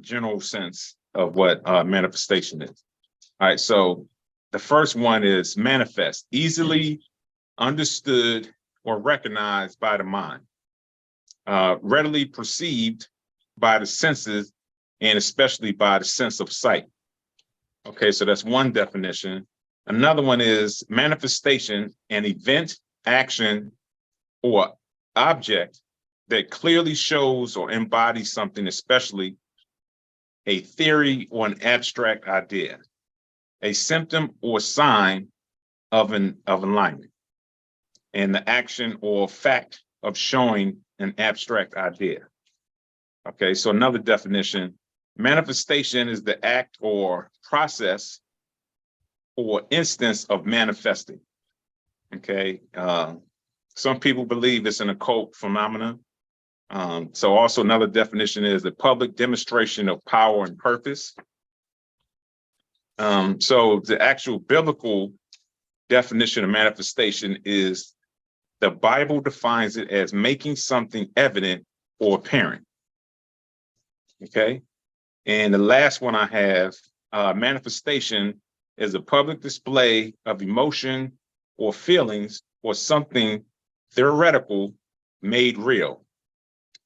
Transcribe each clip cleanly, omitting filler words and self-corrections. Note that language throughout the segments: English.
general sense of what manifestation is. All right, so the first one is manifest, easily understood or recognized by the mind, readily perceived by the senses, and especially by the sense of sight. Okay, so that's one definition. Another one is manifestation, an event, action, or object that clearly shows or embodies something, especially a theory or an abstract idea, a symptom or sign of alignment, and the action or fact of showing an abstract idea. Okay, so another definition, manifestation is the act or process or instance of manifesting. Okay, some people believe it's an occult phenomenon. So also another definition is the public demonstration of power and purpose. So the actual biblical definition of manifestation is the Bible defines it as making something evident or apparent. Okay, and the last one I have, manifestation is a public display of emotion or feelings or something theoretical made real.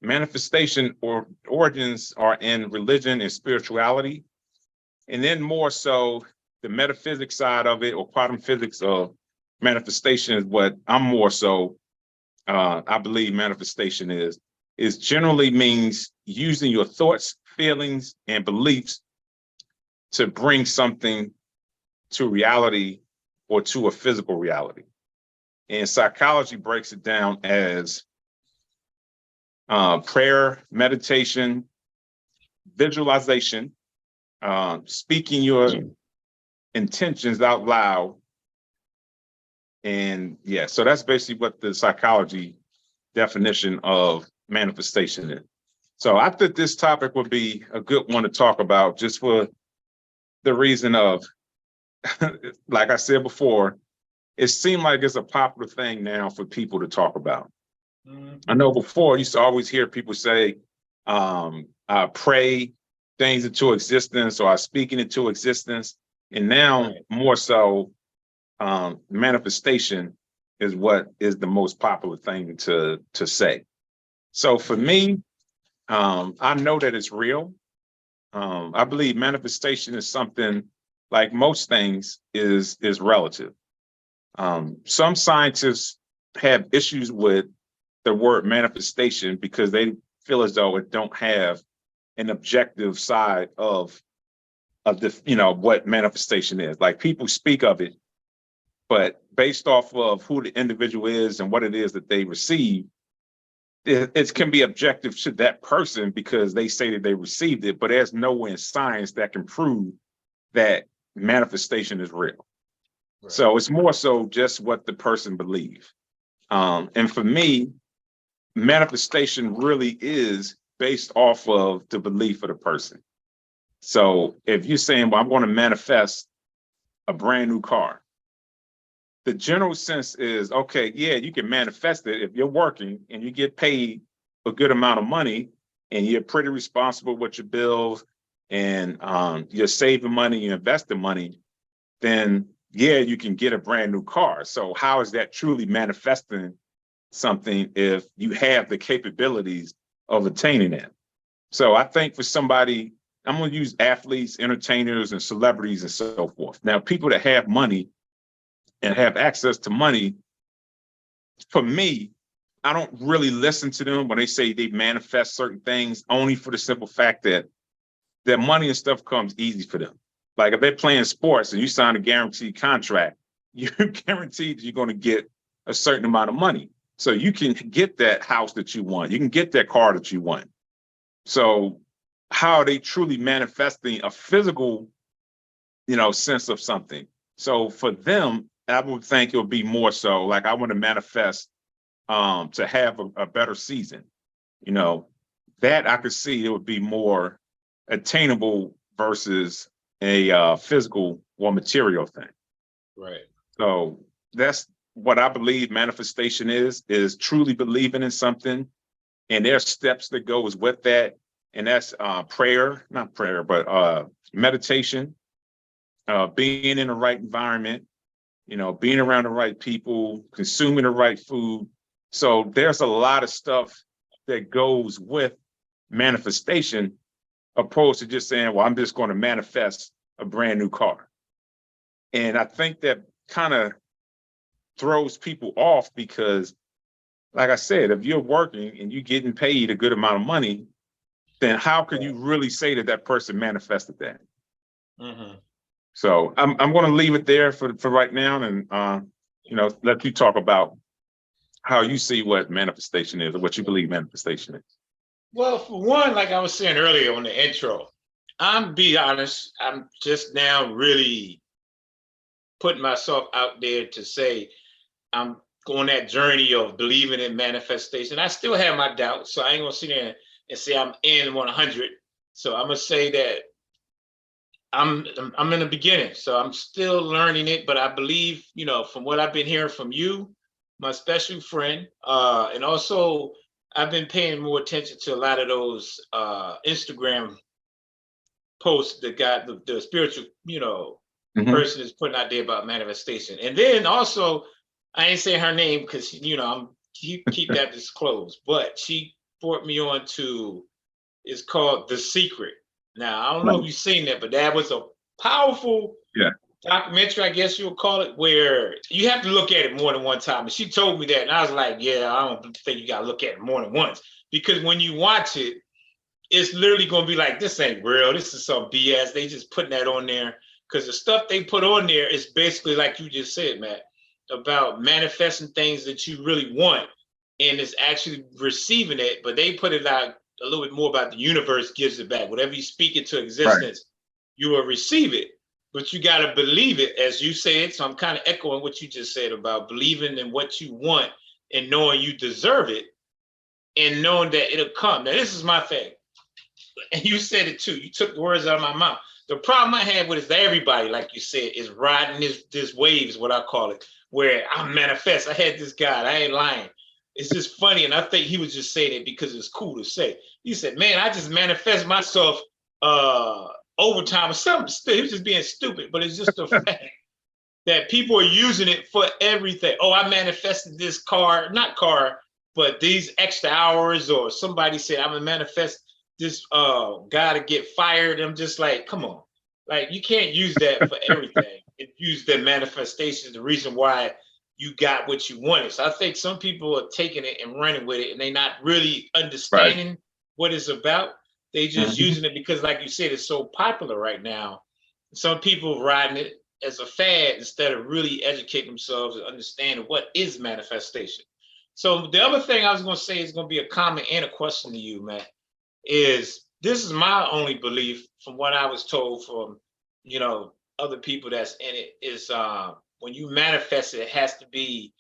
Manifestation or origins are in religion and spirituality, and then more so the metaphysics side of it, or quantum physics of manifestation, is what I'm more so I believe manifestation is generally means using your thoughts, feelings, and beliefs to bring something to reality or to a physical reality. And psychology breaks it down as prayer, meditation, visualization, speaking your intentions out loud. And yeah, so that's basically what the psychology definition of manifestation is. So I think this topic would be a good one to talk about, just for the reason of, like I said before, it seemed like it's a popular thing now for people to talk about. I know before I used to always hear people say, pray things into existence, or I speaking into existence. And now more so, manifestation is what is the most popular thing to say. So for me, I know that it's real. I believe manifestation is something, like most things, is relative. Some scientists have issues with the word manifestation because they feel as though it don't have an objective side of the, what manifestation is. Like, people speak of it, but based off of who the individual is and what it is that they receive, it can be objective to that person because they say that they received it, but there's nowhere in science that can prove that manifestation is real. Right. So it's more so just what the person believes. And for me, manifestation really is based off of the belief of the person. So if you're saying, well, I'm going to manifest a brand new car, the general sense is, okay, yeah, you can manifest it if you're working and you get paid a good amount of money and you're pretty responsible with your bills and you're saving money, you're investing money, then yeah, you can get a brand new car. So how is that truly manifesting something if you have the capabilities of attaining it? So I think for somebody, I'm going to use athletes, entertainers, and celebrities and so forth. Now, people that have money and have access to money, for me, I don't really listen to them when they say they manifest certain things, only for the simple fact that their money and stuff comes easy for them. Like if they're playing sports and you sign a guaranteed contract, you're guaranteed you're going to get a certain amount of money. So you can get that house that you want. You can get that car that you want. So how are they truly manifesting a physical, sense of something? So for them, I would think it would be more so like, I want to manifest to have a better season. That I could see it would be more attainable versus a physical or material thing. Right. So that's what I believe manifestation is truly believing in something. And there's steps that goes with that. and that's not prayer, but meditation, being in the right environment, being around the right people, consuming the right food. So there's a lot of stuff that goes with manifestation, opposed to just saying, well, I'm just going to manifest a brand new car. And I think that kind of throws people off because, like I said, if you're working and you're getting paid a good amount of money, then how can you really say that that person manifested that? Mm-hmm. So I'm going to leave it there for right now, and let you talk about how you see what manifestation is, or what you believe manifestation is. Well, for one, like I was saying earlier on the intro, be honest, I'm just now really putting myself out there to say I'm going that journey of believing in manifestation. I still have my doubts, so I ain't gonna sit there and say I'm in 100. So I'm gonna say that I'm in the beginning, so I'm still learning it. But I believe, from what I've been hearing from you, my special friend, and also I've been paying more attention to a lot of those Instagram posts that got the spiritual, person is putting out there about manifestation. And then also, I ain't saying her name because I'm keep that disclosed, but she brought me on to, it's called The Secret. Now, I don't know if you've seen that, but that was a powerful documentary, I guess you would call it, where you have to look at it more than one time. And she told me that, and I was like, yeah, I don't think you got to look at it more than once. Because when you watch it, it's literally going to be like, this ain't real. This is some BS. They just putting that on there. Because the stuff they put on there is basically like you just said, Matt, about manifesting things that you really want. And it's actually receiving it, but they put it out a little bit more about the universe gives it back. Whatever you speak into existence, you will receive it. But you got to believe it, as you said. So I'm kind of echoing what you just said about believing in what you want and knowing you deserve it and knowing that it'll come. Now, this is my thing. And you said it too. You took the words out of my mouth. The problem I had with it is that everybody, like you said, is riding this wave, is what I call it, where I manifest. I had this guy. I ain't lying. It's just funny, and I think he was just saying it because it's cool to say. He said, man, I just manifest myself overtime or something. He was just being stupid, but it's just a fact that people are using it for everything. Oh, I manifested this car, not car, but these extra hours, or somebody said, I'm going to manifest this guy to get fired. I'm just like, come on. Like, you can't use that for everything. Use that manifestation, the reason why you got what you wanted. So I think some people are taking it and running with it, and they're not really understanding what it's about. They just using it because, like you said, it's so popular right now. Some people riding it as a fad instead of really educating themselves and understanding what is manifestation. So the other thing I was going to say is going to be a comment and a question to you, Matt, is this is my only belief from what I was told from, other people that's in it, is when you manifest it, it has to be,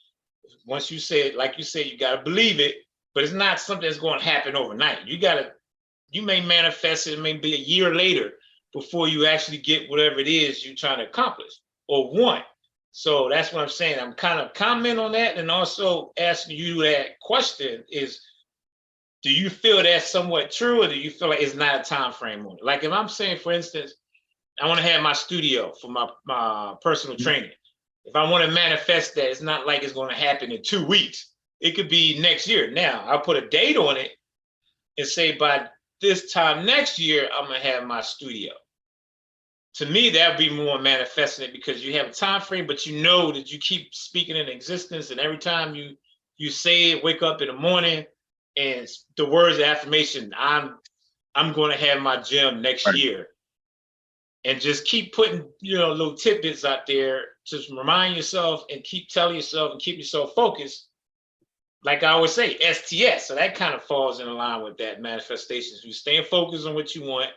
once you say it, like you said, you got to believe it, but it's not something that's going to happen overnight. You may manifest it, it may be a year later before you actually get whatever it is you're trying to accomplish or want. So that's what I'm saying. I'm kind of commenting on that, and also asking you that question is, do you feel that's somewhat true, or do you feel like it's not a time frame on it? Like if I'm saying, for instance, I want to have my studio for my personal training. If I want to manifest that, it's not like it's going to happen in 2 weeks. It could be next year. Now, I'll put a date on it and say by this time next year, I'm going to have my studio. To me, that would be more manifesting it, because you have a time frame, but you know that you keep speaking in existence, and every time you say it, wake up in the morning, and the words of affirmation, I'm going to have my gym next year. And just keep putting, little tidbits out there. Just remind yourself and keep telling yourself and keep yourself focused. Like I always say, STS. So that kind of falls in line with that manifestation. You staying focused on what you want,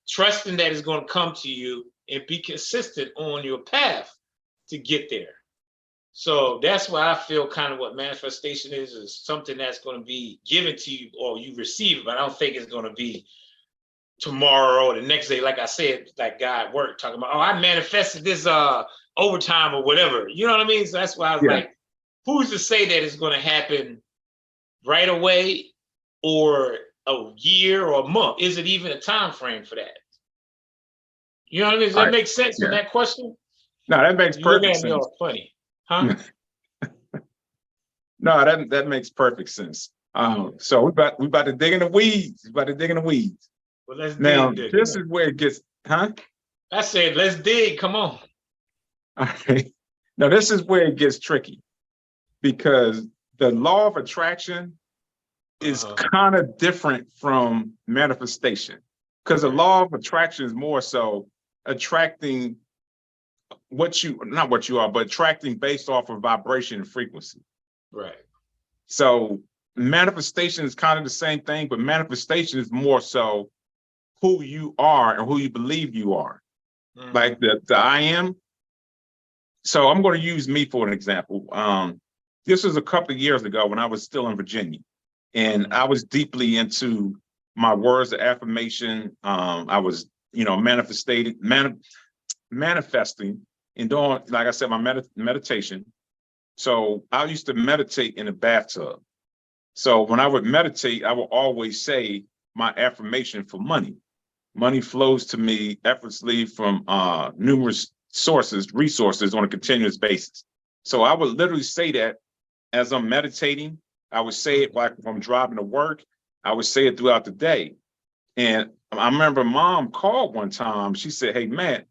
trusting that it's going to come to you, and be consistent on your path to get there. So that's why I feel kind of what manifestation is something that's going to be given to you, or you receive it, but I don't think it's going to be tomorrow or the next day. Like I said, that guy at work talking about, oh, I manifested this overtime or whatever. You know what I mean? So that's why I was like, who's to say that it's going to happen right away, or a year or a month? Is it even a time frame for that? You know what I mean? Does All that right. make sense on Yeah. that question? No, that makes You look perfect at me sense. all funny, huh? No, that makes perfect sense. So we about to dig in the weeds. We about to dig in the weeds. Well, let's Now, dig there. Come this on. is where it gets, huh? I said, let's dig. Come on. All right. Now, this is where it gets tricky because the law of attraction is Uh-huh. kind of different from manifestation because the Right. law of attraction is more so attracting not what you are, but attracting based off of vibration and frequency. Right. So manifestation is kind of the same thing, but manifestation is more so who you are and who you believe you are. Mm-hmm. Like the I am. So I'm going to use me for an example. This was a couple of years ago when I was still in Virginia, and I was deeply into my words of affirmation. I was, manifesting and doing, like I said, my meditation. So I used to meditate in a bathtub. So when I would meditate, I would always say my affirmation for money. Money flows to me effortlessly from numerous resources on a continuous basis. So I would literally say that as I'm meditating. I would say it like if I'm driving to work. I would say it throughout the day. And I remember mom called one time. She said, "Hey, man,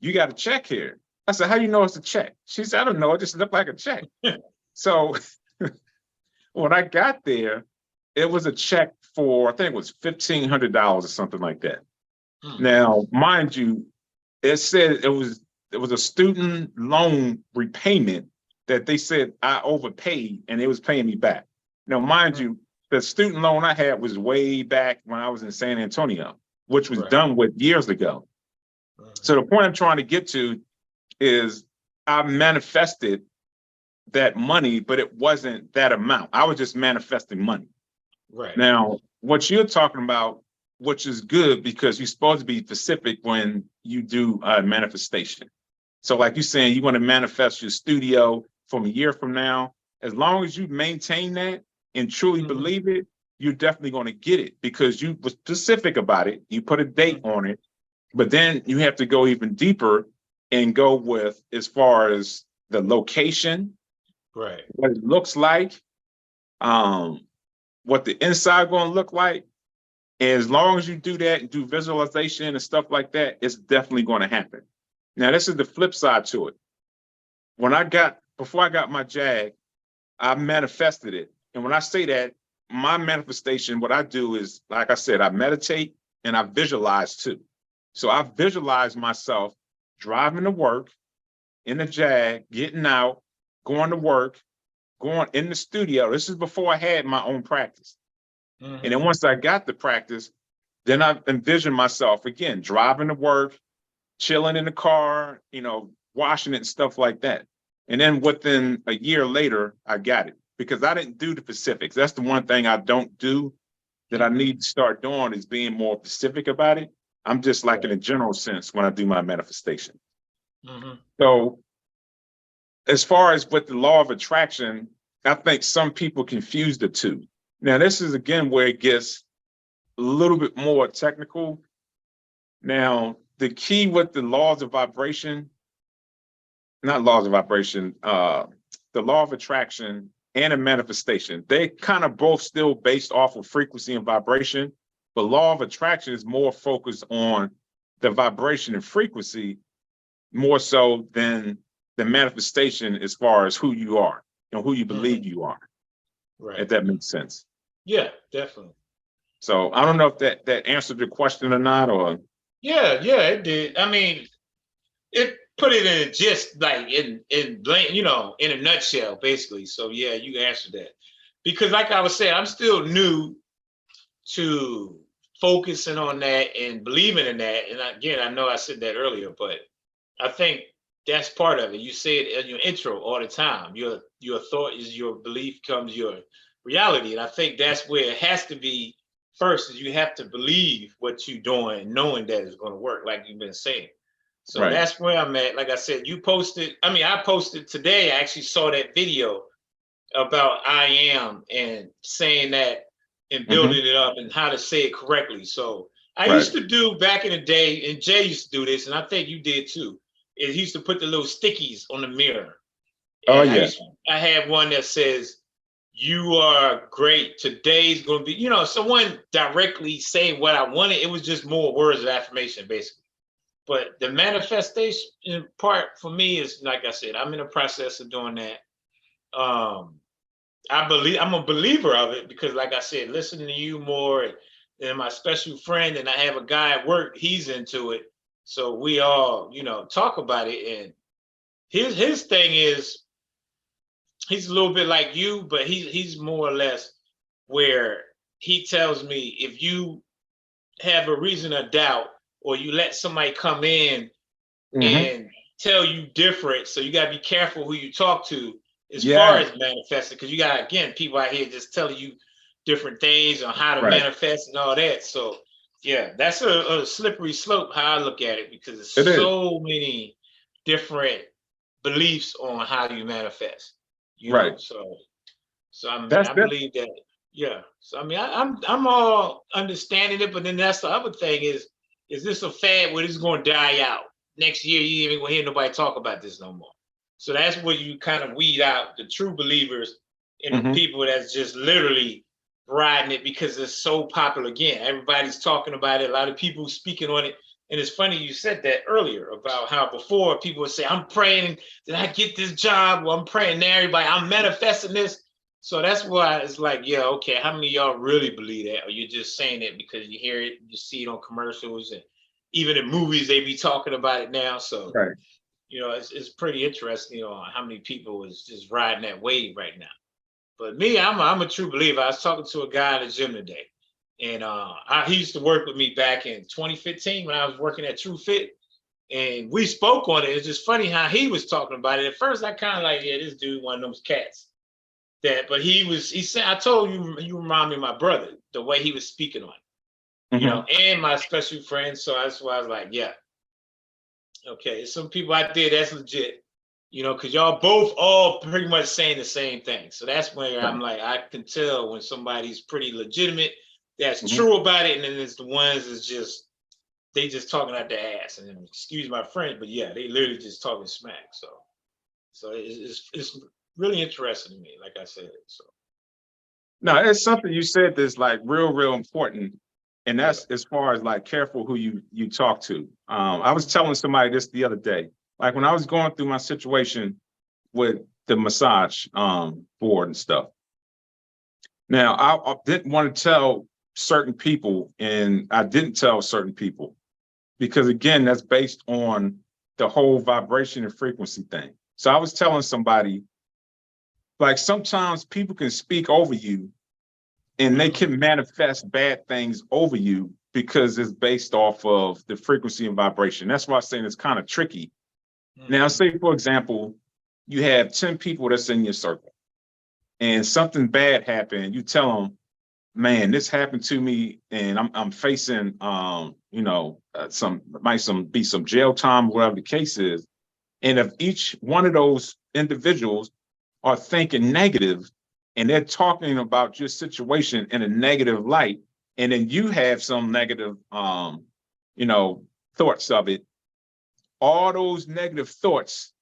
you got a check here." I said, "How do you know it's a check?" She said, "I don't know. It just looked like a check." So when I got there, it was a check for, I think it was $1,500 or something like that. Now, mind you, it said it was a student loan repayment that they said I overpaid and it was paying me back. Now, mind you, the student loan I had was way back when I was in San Antonio, which was done with years ago. So the point I'm trying to get to is I manifested that money, but it wasn't that amount. I was just manifesting money. Right. Now, what you're talking about, which is good because you're supposed to be specific when you do manifestation. So like you're saying, you want to manifest your studio from a year from now. As long as you maintain that and truly believe it, you're definitely going to get it because you were specific about it. You put a date on it, but then you have to go even deeper and go with as far as the location, Right. what it looks like, what the inside going to look like. And as long as you do that and do visualization and stuff like that, it's definitely going to happen. Now, this is the flip side to it. Before I got my Jag, I manifested it. And when I say that, my manifestation, what I do is, like I said, I meditate and I visualize too. So I visualize myself driving to work in the Jag, getting out, going to work, going in the studio. This is before I had my own practice. And then once I got the practice, then I envisioned myself again, driving to work, chilling in the car, washing it and stuff like that. And then within a year later, I got it because I didn't do the specifics. That's the one thing I don't do that I need to start doing is being more specific about it. I'm just like in a general sense when I do my manifestation. So as far as with the law of attraction, I think some people confuse the two. Now, this is again where it gets a little bit more technical. Now, the key with the laws of vibration, not laws of vibration, the law of attraction and a manifestation, they kind of both still based off of frequency and vibration, but law of attraction is more focused on the vibration and frequency more so than the manifestation as far as who you are and who you believe you are. Right. If that makes sense. Yeah, definitely. So I don't know if that answered your question or not, or. Yeah, it did. I mean, it put it in just like in a nutshell, basically. So yeah, you answered that. Because like I was saying, I'm still new to focusing on that and believing in that. And again, I know I said that earlier, but I think that's part of it. You say it in your intro all the time. Your thought is your belief comes your reality. And I think that's where it has to be first, is you have to believe what you're doing, knowing that it's going to work, like you've been saying. So that's where I'm at. Like I said, I posted today, I actually saw that video about I am and saying that and Mhm. building it up and how to say it correctly. So I Right. used to do back in the day, and Jay used to do this, and I think you did too. Is he used to put the little stickies on the mirror. Oh And yeah. I have one that says, "You are great. Today's going to be," someone directly saying what I wanted. It was just more words of affirmation, basically. But the manifestation part for me is, like I said, I'm in the process of doing that. Um, I'm a believer of it because, like I said, listening to you more and my special friend, and I have a guy at work, he's into it. So we all, talk about it. And his thing is, he's a little bit like you, but he's more or less where he tells me, if you have a reason of doubt or you let somebody come in Hmm. and tell you different, so you got to be careful who you talk to as far Yeah. as manifesting, because you got, again, people out here just telling you different things on how to Right. manifest and all that. So yeah, that's a slippery slope how I look at it, because there's It is. so many different beliefs on how you manifest, Right. so I mean, That's I that. believe that. Yeah. So I mean, I'm all understanding it, but then that's the other thing is this a fad where this is going to die out next year? You ain't even gonna hear nobody talk about this no more. So that's where you kind of weed out the true believers and the Hmm. people that's just literally riding it because it's so popular. Again, everybody's talking about it. A lot of people speaking on it. And it's funny you said that earlier about how before people would say, "I'm praying that I get this job," well, I'm praying to everybody, I'm manifesting this. So that's why it's like, yeah, okay, how many of y'all really believe that? Or you're just saying it because you hear it, you see it on commercials, and even in movies, they be talking about it now. So, Right. it's pretty interesting, how many people is just riding that wave right now. But me, I'm a true believer. I was talking to a guy in the gym today, and he used to work with me back in 2015 when I was working at True Fit, and we spoke on it. It's just funny how he was talking about it. At first, I kind of like, yeah, this dude one of those cats. But he said, I told you, you remind me of my brother, the way he was speaking on it, Hmm. and my special friend. So that's why I was like, yeah, okay, some people out there that's legit, because y'all both all pretty much saying the same thing. So that's where I'm Right. like, I can tell when somebody's pretty legitimate, that's Hmm. true about it, and then there's the ones that's just they just talking out their ass. And then, excuse my French, but yeah, they literally just talking smack. So it's really interesting to me, like I said. So No, it's something you said that's like real important, and yeah. that's as far as like careful who you talk to. I was telling somebody this the other day, like when I was going through my situation with the massage board and stuff. Now, I didn't want to tell certain people, and I didn't tell certain people because, again, that's based on the whole vibration and frequency thing. So I was telling somebody, like, sometimes people can speak over you and they Mhm. can manifest bad things over you because it's based off of the frequency and vibration. That's why I'm saying it's kind of tricky. Now, Mhm. say, for example, you have 10 people that's in your circle and something bad happened. You tell them, man, this happened to me, and I'm facing some be some jail time, whatever the case is. And if each one of those individuals are thinking negative and they're talking about your situation in a negative light, and then you have some negative you know, thoughts of it, all those negative thoughts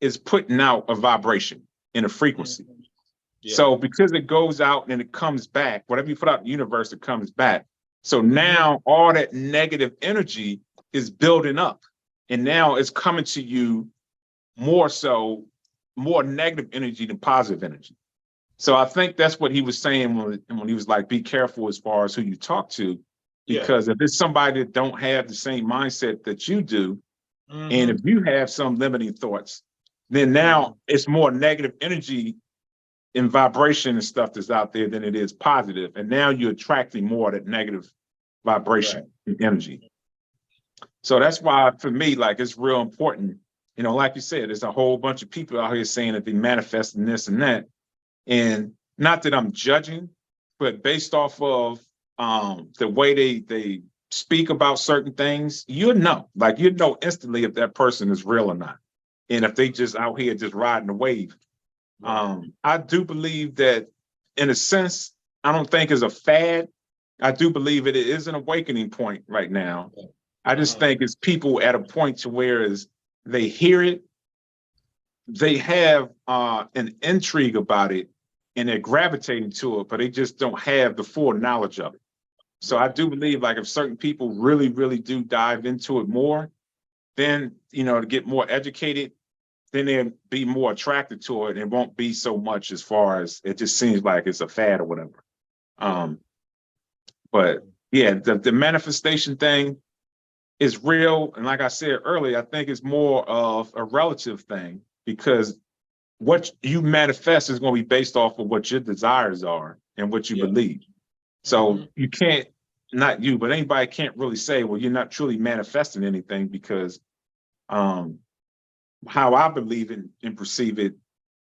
is putting out a vibration in a frequency. Mhm. Yeah. So because it goes out and it comes back, whatever you put out in the universe, it comes back. So Mhm. now all that negative energy is building up. And now it's coming to you more so, more negative energy than positive energy. So I think that's what he was saying when he was like, be careful as far as who you talk to, Yeah. because if it's somebody that don't have the same mindset that you do, and if Mhm. you have some limiting thoughts, then Mhm. now it's more negative energy and vibration and stuff that's out there than it is positive. And now you're attracting more of that negative Right. vibration and energy. So that's why for me, like it's real important. Like you said, there's a whole bunch of people out here saying that they manifest in this and that. And not that I'm judging, but based off of the way they speak about certain things, like you know instantly if that person is real or not. And if they just out here just riding the wave. Right. I do believe that in a sense, I don't think is a fad. I do believe it is an awakening point right now. I just think it's people at a point to where is they hear it, they have an intrigue about it, and they're gravitating to it, but they just don't have the full knowledge of it. So I do believe, like, if certain people really, really do dive into it more, then, you know, to get more educated, then they'll be more attracted to it. It won't be so much as far as it just seems like it's a fad or whatever. But yeah, the manifestation thing is real. And like I said earlier, I think it's more of a relative thing, because what you manifest is going to be based off of what your desires are and what you believe. So you can't, not you, but anybody can't really say, well, you're not truly manifesting anything, because how I believe it and perceive it,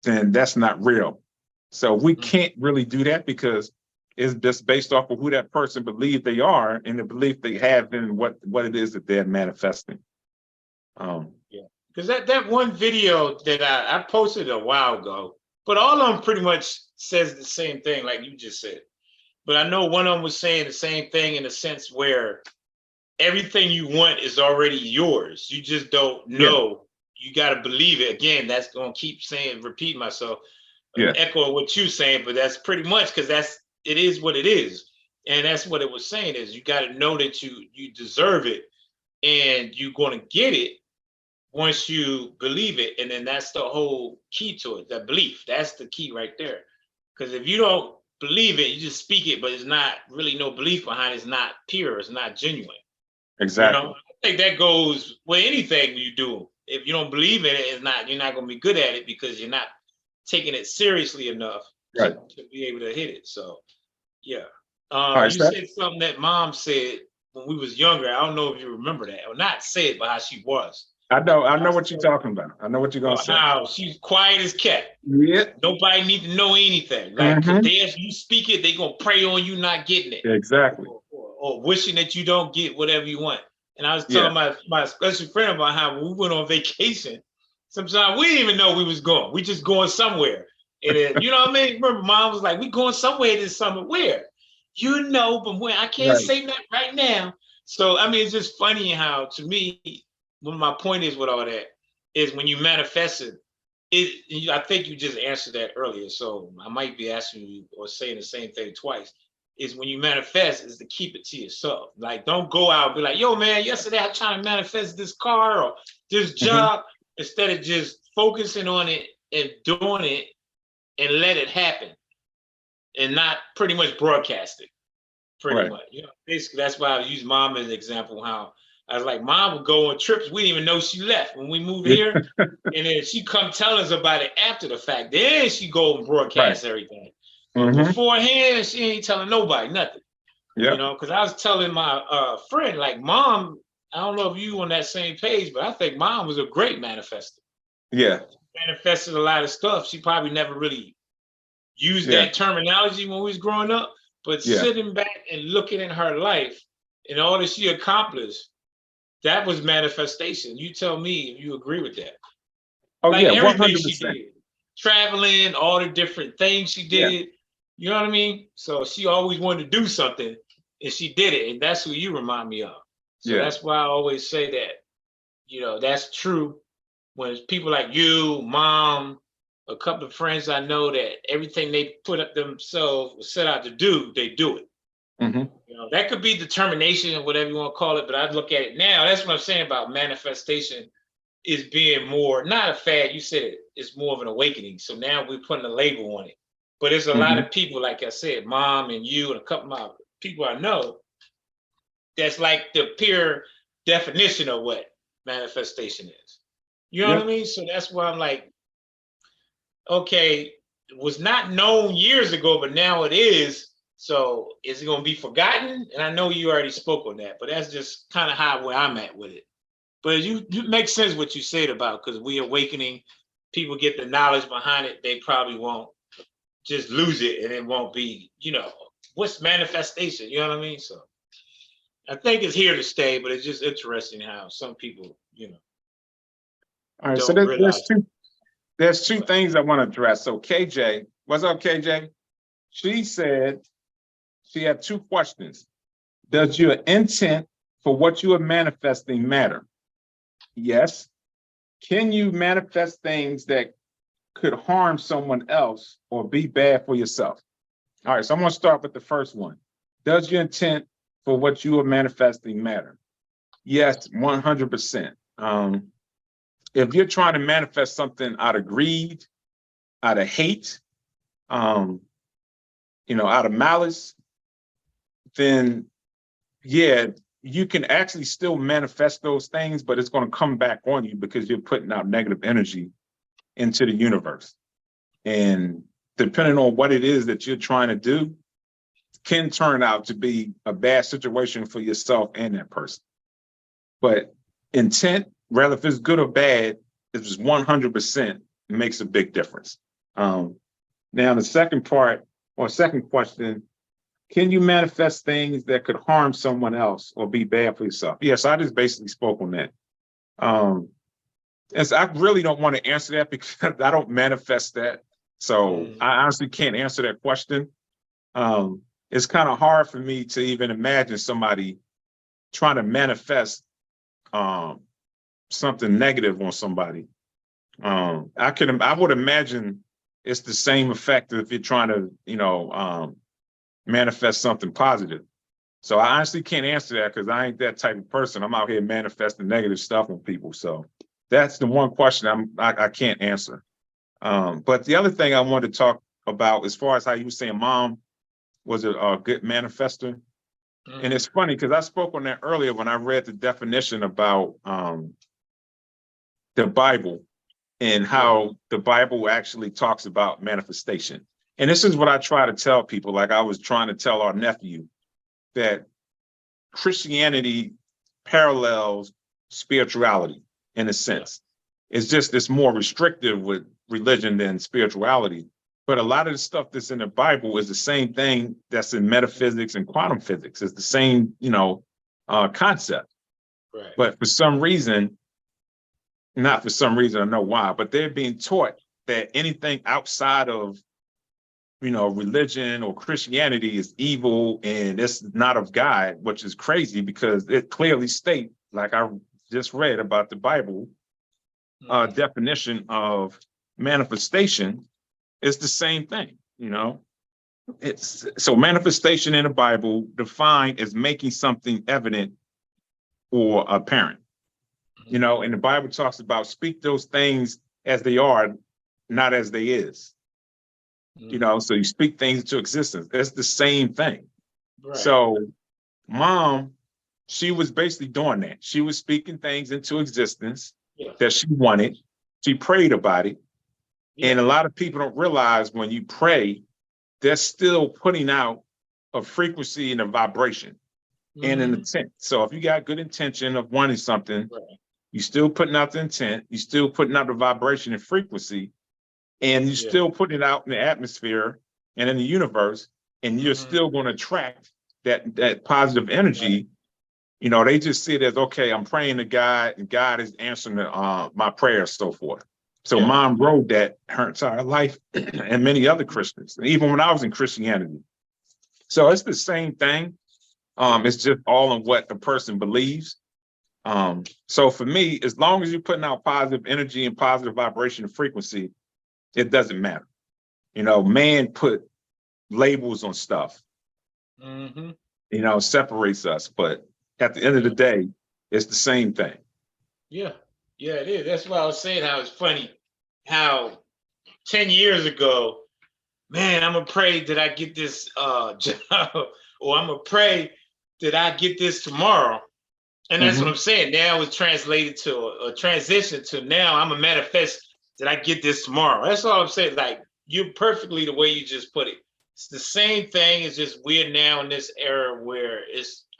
then that's not real. So we can't really do that, because it's just based off of who that person believes they are and the belief they have in what it is that they're manifesting. Because that one video that I posted a while ago, but all of them pretty much says the same thing, like you just said. But I know one of them was saying the same thing in a sense where everything you want is already yours. You just don't know. You got to believe it. Again, that's going to keep saying, repeat myself, echo what you're saying, but that's pretty much because it is what it is. And that's what it was saying is you got to know that you deserve it and you're going to get it once you believe it. And then that's the whole key to it, that belief. That's the key right there. Because if you don't believe it, you just speak it, but it's not really no belief behind it. It's not pure. It's not genuine. Exactly. You know, I think that goes with anything you do. If you don't believe in it, you're not going to be good at it because you're not taking it seriously enough to be able to hit it. So, yeah. You said something that Mom said when we was younger. I don't know if you remember that, or not said, but how she was. I know what you're talking about. I know what you're gonna say. How she's quiet as kept. Yeah. Nobody need to know anything. Like, if you speak it, they gonna prey on you not getting it. Exactly. Or wishing that you don't get whatever you want. And I was telling my special friend about how when we went on vacation, sometimes we didn't even know we was going. We just going somewhere. And then, you know what I mean? Remember, Mom was like, we going somewhere this summer. Where? You know, but when I can't say that right now. So, I mean, it's just funny how, to me, what my point is with all that is when you manifest it, I think you just answered that earlier. So I might be asking you or saying the same thing twice. Is when you manifest is to keep it to yourself. Like, don't go out and be like, yo, man, yesterday I trying to manifest this car or this job, instead of just focusing on it and doing it and let it happen and not pretty much broadcast it. Pretty much. You know, basically that's why I use Mom as an example, how I was like, Mom would go on trips. We didn't even know she left when we moved here. And then she come tell us about it after the fact. Then she go and broadcast everything. Beforehand, she ain't telling nobody nothing. You know, because I was telling my friend, like, Mom, I don't know if you on that same page, but I think Mom was a great manifester. Yeah. Manifested a lot of stuff. She probably never really used that terminology when we was growing up, but sitting back and looking at her life and all that she accomplished, that was manifestation. You tell me if you agree with that. Oh, like everything 100%. she did. Traveling, all the different things she did. You know what I mean? So she always wanted to do something and she did it. And that's who you remind me of. So that's why I always say that, you know, that's true. When it's people like you, Mom, a couple of friends I know, that everything they put up themselves, set out to do, they do it. You know, that could be determination or whatever you want to call it, but I look at it now. That's what I'm saying about manifestation is being more, not a fad. You said it, it's more of an awakening. So now we're putting a label on it. But there's a lot of people, like I said, Mom and you and a couple of people I know, that's like the pure definition of what manifestation is. You know what I mean? So that's why I'm like, okay, it was not known years ago, but now it is. So is it going to be forgotten? And I know you already spoke on that, but that's just kind of where I'm at with it. But you make sense what you said about, because we awakening, people get the knowledge behind it, they probably won't just lose it, and it won't be, you know, what's manifestation? You know what I mean? So I think it's here to stay, but it's just interesting how some people, you know. All right, so there's two things I want to address. So KJ, what's up, KJ? She said she had two questions. Does your intent for what you are manifesting matter? Yes. Can you manifest things that could harm someone else or be bad for yourself? All right, so I'm going to start with the first one. Does your intent for what you are manifesting matter? Yes, 100%. If you're trying to manifest something out of greed, out of hate, out of malice, then yeah, you can actually still manifest those things, but it's going to come back on you because you're putting out negative energy into the universe. And depending on what it is that you're trying to do, can turn out to be a bad situation for yourself and that person. But intent, whether if it's good or bad, it's 100% makes a big difference. Now, the second part or second question, can you manifest things that could harm someone else or be bad for yourself? Yes, I just basically spoke on that. I really don't want to answer that because I don't manifest that. So I honestly can't answer that question. It's kind of hard for me to even imagine somebody trying to manifest something negative on somebody. I would imagine it's the same effect if you're trying to, manifest something positive. So I honestly can't answer that because I ain't that type of person. I'm out here manifesting negative stuff on people. So that's the one question I can't answer. But the other thing I wanted to talk about, as far as how you were saying mom was a good manifester. And it's funny because I spoke on that earlier when I read the definition about the Bible and how the Bible actually talks about manifestation. And this is what I try to tell people, like I was trying to tell our nephew, that Christianity parallels spirituality in a sense. It's more restrictive with religion than spirituality. But a lot of the stuff that's in the Bible is the same thing that's in metaphysics and quantum physics. It's the same, concept. Right. But for some reason, not for some reason, I know why, but they're being taught that anything outside of, religion or Christianity is evil and it's not of God, which is crazy because it clearly states, like I just read about the Bible, definition of manifestation is the same thing, It's so manifestation in the Bible defined as making something evident or apparent, and the Bible talks about speak those things as they are, not as they is. So you speak things into existence. It's the same thing. Right. So mom, she was basically doing that. She was speaking things into existence that she wanted. She prayed about it. Yeah. And a lot of people don't realize when you pray, they're still putting out a frequency and a vibration and an intent. So if you got good intention of wanting something, you're still putting out the intent, you're still putting out the vibration and frequency, and you're still putting it out in the atmosphere and in the universe, and you're still going to attract that positive energy. Right. They just see it as, okay, I'm praying to God and God is answering my prayers, so forth. So mom wrote that her entire life and many other Christians, even when I was in Christianity. So it's the same thing. It's just all in what the person believes. So for me, as long as you're putting out positive energy and positive vibration and frequency, it doesn't matter. Man put labels on stuff, separates us. But at the end of the day, it's the same thing. Yeah, it is. That's why I was saying how it's funny how 10 years ago, man, I'm going to pray that I get this job, or I'm going to pray that I get this tomorrow. And that's what I'm saying. Now it's translated to a transition to now I'm a manifest that I get this tomorrow. That's all I'm saying. Like, you're perfectly the way you just put it. It's the same thing. It's just we're now in this era where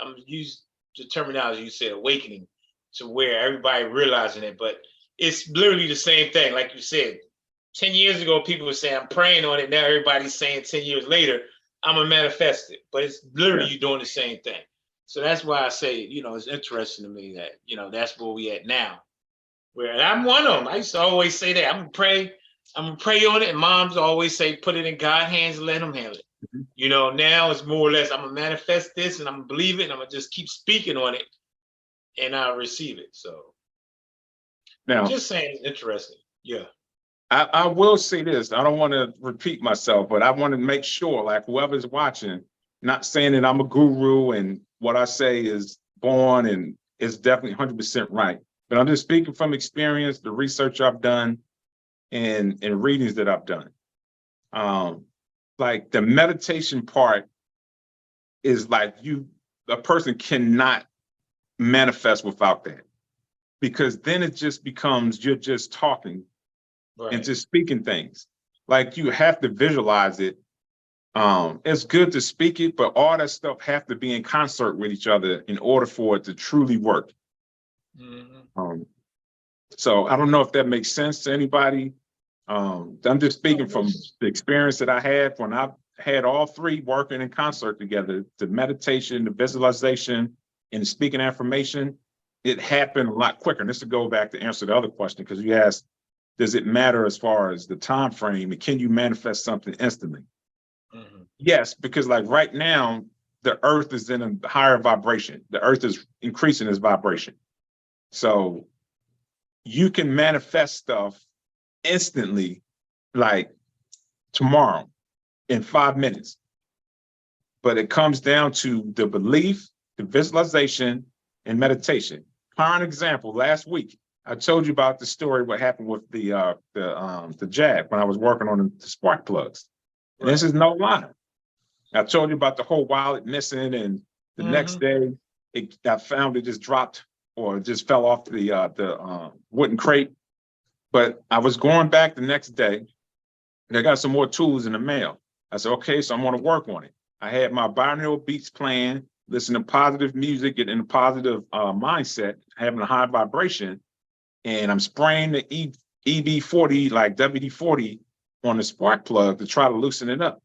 I'm using the terminology you said, awakening, to where everybody realizing it. But it's literally the same thing. Like you said, 10 years ago, people were saying, I'm praying on it. Now everybody's saying 10 years later, I'm going to manifest it. But it's literally you doing the same thing. So that's why I say, it's interesting to me that, that's where we at now. Where I'm one of them. I used to always say that I'm gonna pray on it, and moms always say, put it in God's hands and let him handle it. You know, now it's more or less, I'm gonna manifest this and I'm gonna believe it and I'm gonna just keep speaking on it and I'll receive it. So Now, just saying, it's interesting. Yeah. I will say this. I don't want to repeat myself, but I want to make sure, like whoever's watching, not saying that I'm a guru and what I say is born and is definitely 100% right. But I'm just speaking from experience, the research I've done, and readings that I've done. Like the meditation part is like a person cannot manifest without that, because then it just becomes you're just talking and just speaking things. Like you have to visualize it. It's good to speak it, but all that stuff have to be in concert with each other in order for it to truly work. So I don't know if that makes sense to anybody. I'm just speaking from the experience that I had when I had all three working in concert together, the meditation, the visualization, and the speaking affirmation. It happened a lot quicker. And this to go back to answer the other question, because you asked, does it matter as far as the time frame and can you manifest something instantly? Yes, because like right now, the earth is in a higher vibration. The earth is increasing its vibration. So you can manifest stuff instantly, like tomorrow in 5 minutes. But it comes down to the belief, the visualization, and meditation. Prime example, last week, I told you about the story, what happened with the jab when I was working on the spark plugs. And this is no lie. I told you about the whole wallet missing, and the next day, I found it just dropped or just fell off the wooden crate. But I was going back the next day, and I got some more tools in the mail. I said, okay, so I'm going to work on it. I had my binaural beats playing, listening to positive music, getting in a positive mindset, having a high vibration, and I'm spraying the EB40, like WD-40, on the spark plug to try to loosen it up.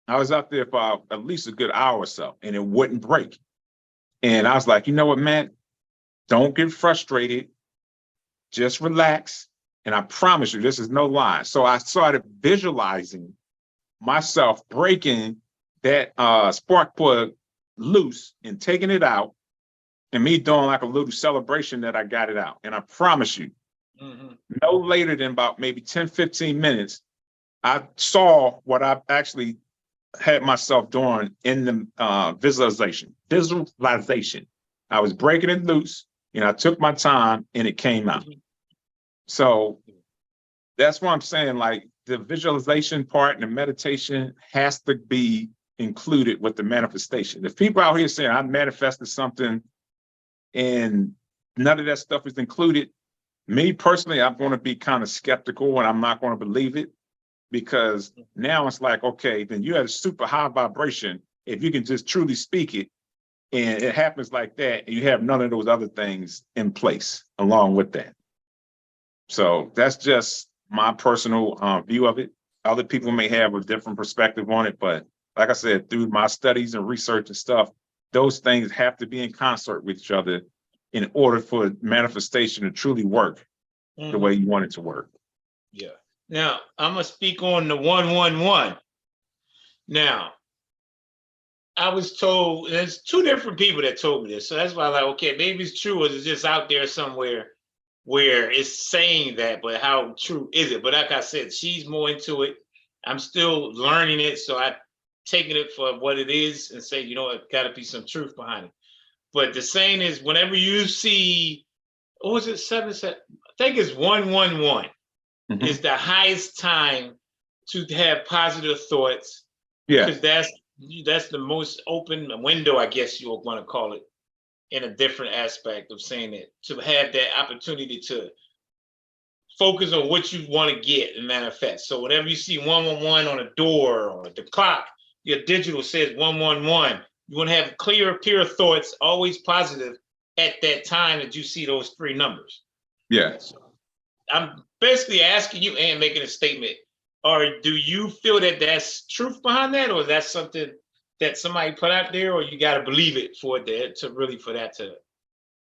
I was out there for at least a good hour or so, and it wouldn't break. And I was like, you know what, man? Don't get frustrated. Just relax. And I promise you, this is no lie. So I started visualizing myself breaking that spark plug loose and taking it out, and me doing like a little celebration that I got it out. And I promise you, no later than about maybe 10, 15 minutes, I saw what I actually had myself doing in the visualization. I was breaking it loose, and I took my time, and it came out. So that's what I'm saying. Like the visualization part and the meditation has to be included with the manifestation. If people out here saying I manifested something and none of that stuff is included, me personally, I'm going to be kind of skeptical and I'm not going to believe it, because now it's like, okay, then you had a super high vibration. If you can just truly speak it and it happens like that, and you have none of those other things in place along with that. So that's just my personal view of it. Other people may have a different perspective on it, but like I said, through my studies and research and stuff, those things have to be in concert with each other in order for manifestation to truly work the way you want it to work. Yeah. Now, I'm going to speak on the 111. Now, I was told, there's two different people that told me this. So that's why I'm like, okay, maybe it's true, or it's just out there somewhere where it's saying that, but how true is it? But like I said, she's more into it. I'm still learning it. So I've taken it for what it is and say, you know, it got to be some truth behind it. But the saying is, whenever you see, what was it, 7, I think it's 111 is the highest time to have positive thoughts. Yeah. Because that's the most open window, I guess you'll want to call it, in a different aspect of saying it, to have that opportunity to focus on what you want to get and manifest. So whenever you see 111 on a door or the clock, your digital says 111, you want to have clear, pure thoughts, always positive at that time that you see those three numbers. Yeah. So I'm basically asking you and making a statement. Or do you feel that that's truth behind that, or is that something that somebody put out there, or you got to believe it for that to really, for that to?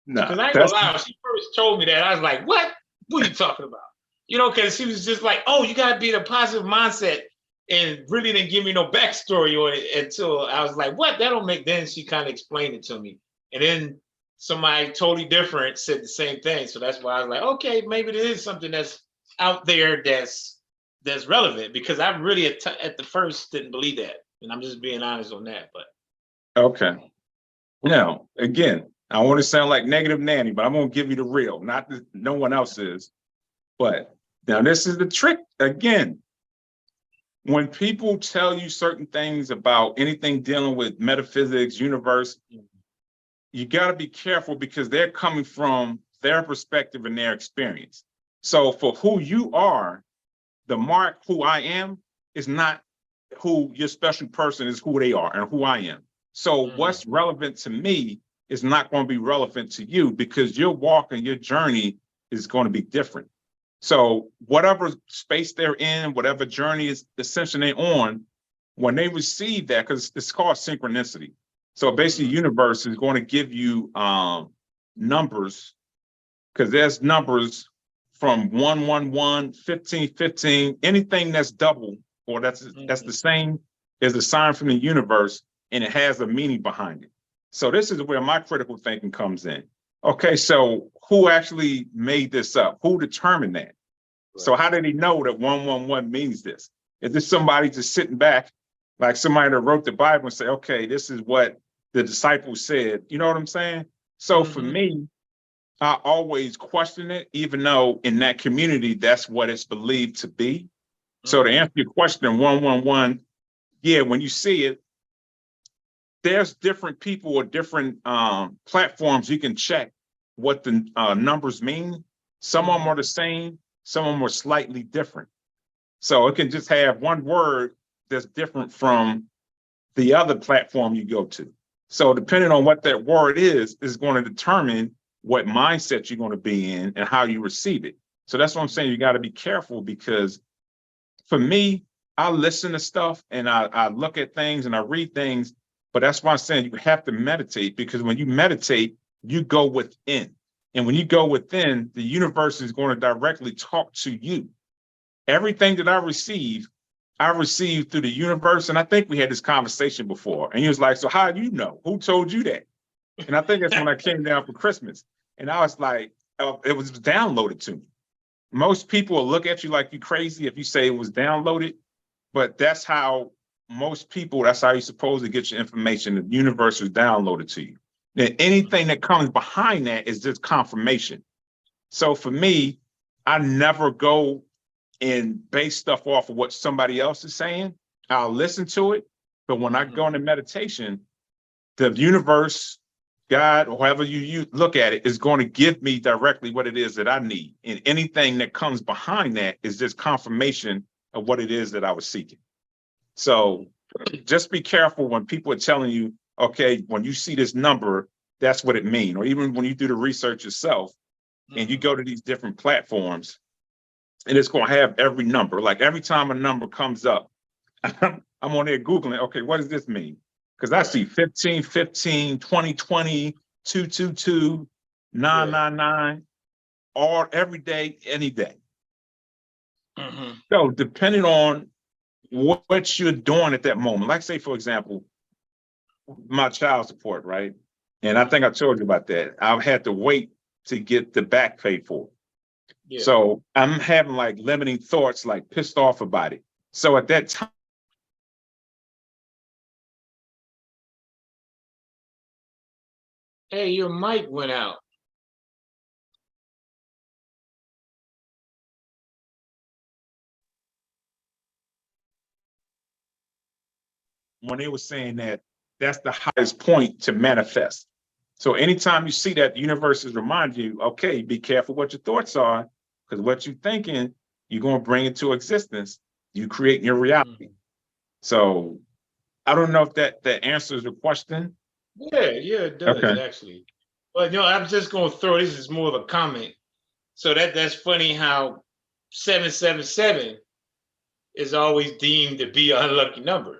No, because I ain't gonna lie, when she first told me that, I was like, what? What are you talking about? You know, because she was just like, oh, you got to be in a positive mindset and really didn't give me no backstory on it until I was like, what? That don't make, then she kind of explained it to me. And then somebody totally different said the same thing. So that's why I was like, okay, maybe there is something that's out there that's relevant, because I really at the first didn't believe that. And I'm just being honest on that. But Okay. Now, again, I want to sound like negative Nanny, but I'm going to give you the real, not that no one else is. But now this is the trick again. When people tell you certain things about anything dealing with metaphysics, universe, you got to be careful because they're coming from their perspective and their experience. So for who you are, the mark who I am is not who your special person is, who they are and who I am. So what's relevant to me is not going to be relevant to you because your walk and your journey is going to be different. So whatever space they're in, whatever journey is essentially on, when they receive that, because it's called synchronicity. So basically, universe is going to give you numbers, because there's numbers from 111, 15, 15, anything that's double or that's the same is a sign from the universe, and it has a meaning behind it. So this is where my critical thinking comes in. Okay, so who actually made this up? Who determined that? Right. So how did he know that 111 means this? Is this somebody just sitting back, like somebody that wrote the Bible and say, okay, this is what the disciples said? You know what I'm saying? So for me, I always question it, even though in that community, that's what it's believed to be. So to answer your question, 111, yeah, when you see it, there's different people or different platforms you can check what the numbers mean. Some of them are the same, some of them are slightly different. So it can just have one word that's different from the other platform you go to. So depending on what that word is going to determine what mindset you're going to be in and how you receive it. So that's what I'm saying. You got to be careful, because for me, I listen to stuff and I look at things and I read things. But that's why I'm saying you have to meditate, because when you meditate, you go within. And when you go within, the universe is going to directly talk to you. Everything that I receive through the universe. And I think we had this conversation before. And he was like, so how do you know? Who told you that? And I think that's when I came down for Christmas. And I was like, oh, it was downloaded to me. Most people will look at you like you crazy if you say it was downloaded. But that's how most people, that's how you're supposed to get your information. The universe is downloaded to you. And anything that comes behind that is just confirmation. So for me, I never go and base stuff off of what somebody else is saying. I'll listen to it. But when I go into meditation, the universe, God, or however you look at it, is going to give me directly what it is that I need. And anything that comes behind that is just confirmation of what it is that I was seeking. So just be careful when people are telling you, okay, when you see this number, that's what it means. Or even when you do the research yourself and you go to these different platforms, and it's going to have every number. Like every time a number comes up, I'm on there Googling, okay, what does this mean? Because I see 15, 15, 20, 20, 222, 999, all every day, any day. So depending on what you're doing at that moment, like say, for example, my child support, right? And I think I told you about that. I've had to wait to get the back paid for. Yeah. So I'm having like limiting thoughts, like pissed off about it. So at that time, hey, your mic went out. When they were saying that that's the highest point to manifest. So anytime you see that, the universe is reminding you, okay, be careful what your thoughts are, because what you're thinking, you're going to bring it to existence. You create your reality. So I don't know if that answers the question. Yeah, it does actually. But I'm just going to throw, this is more of a comment. So that's funny how 777 is always deemed to be an unlucky number.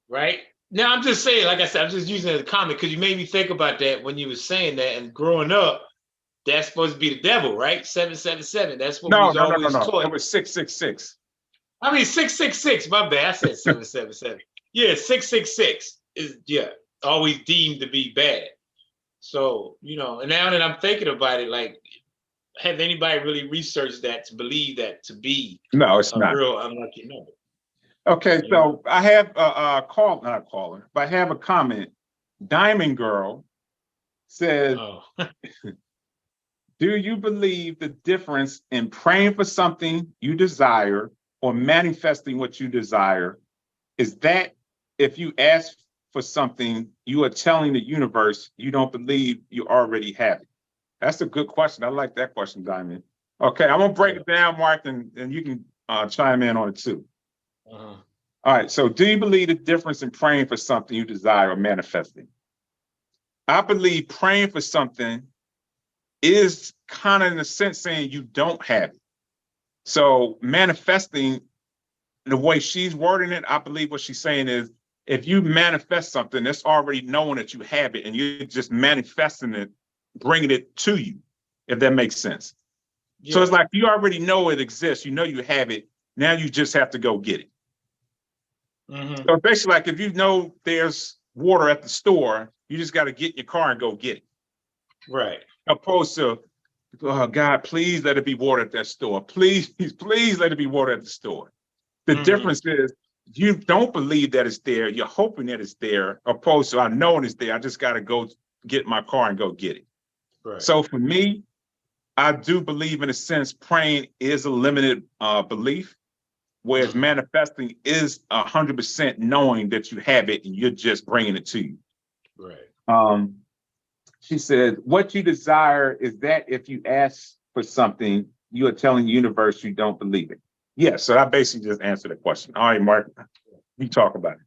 Right? Now, I'm just saying, like I said, I'm just using it as a comment because you made me think about that when you were saying that. And growing up, that's supposed to be the devil, right? 777. That's what we was always taught. It was 666. I mean 666. My bad. I said 777. Yeah, 666 is always deemed to be bad. So and now that I'm thinking about it, like, have anybody really researched that to believe that to be No, it's a not. real unlucky number? Okay, so I have a call, not a caller, but I have a comment. Diamond Girl says, Oh. do you believe the difference in praying for something you desire or manifesting what you desire is that if you ask for something, you are telling the universe you don't believe you already have it? That's a good question. I like that question, Diamond. Okay, I'm gonna break it down, Mark, and you can chime in on it too. Uh-huh. All right, so do you believe the difference in praying for something you desire or manifesting? I believe praying for something is kind of in a sense saying you don't have it. So manifesting, the way she's wording it, I believe what she's saying is if you manifest something, it's already knowing that you have it and you're just manifesting it, bringing it to you, if that makes sense. Yeah. So it's like you already know it exists, you know you have it, now you just have to go get it. Mm-hmm. So basically, like if you know there's water at the store, you just got to get in your car and go get it. Right. Opposed to, oh, God, please let it be water at that store. Please, please let it be water at the store. The difference is you don't believe that it's there. You're hoping that it's there. Opposed to, I know it's there. I just got to go get in my car and go get it. Right. So for me, I do believe in a sense, praying is a limited belief. Whereas manifesting is 100% knowing that you have it and you're just bringing it to you. Right. She said, what you desire is that if you ask for something, you are telling the universe you don't believe it. Yeah, so I basically just answered the question. All right, Mark, you talk about it.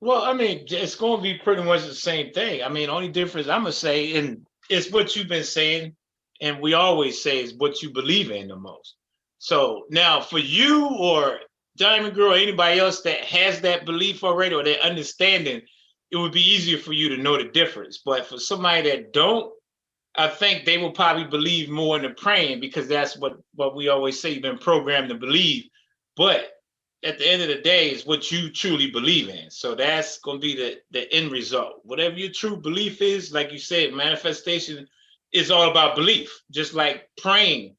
Well, I mean, it's going to be pretty much the same thing. I mean, only difference I'm going to say, and it's what you've been saying, and we always say is what you believe in the most. So now for you or Diamond Girl, or anybody else that has that belief already or that understanding, it would be easier for you to know the difference. But for somebody that don't, I think they will probably believe more in the praying because that's what we always say, you've been programmed to believe. But at the end of the day, it's what you truly believe in. So that's going to be the end result. Whatever your true belief is, like you said, manifestation is all about belief, just like praying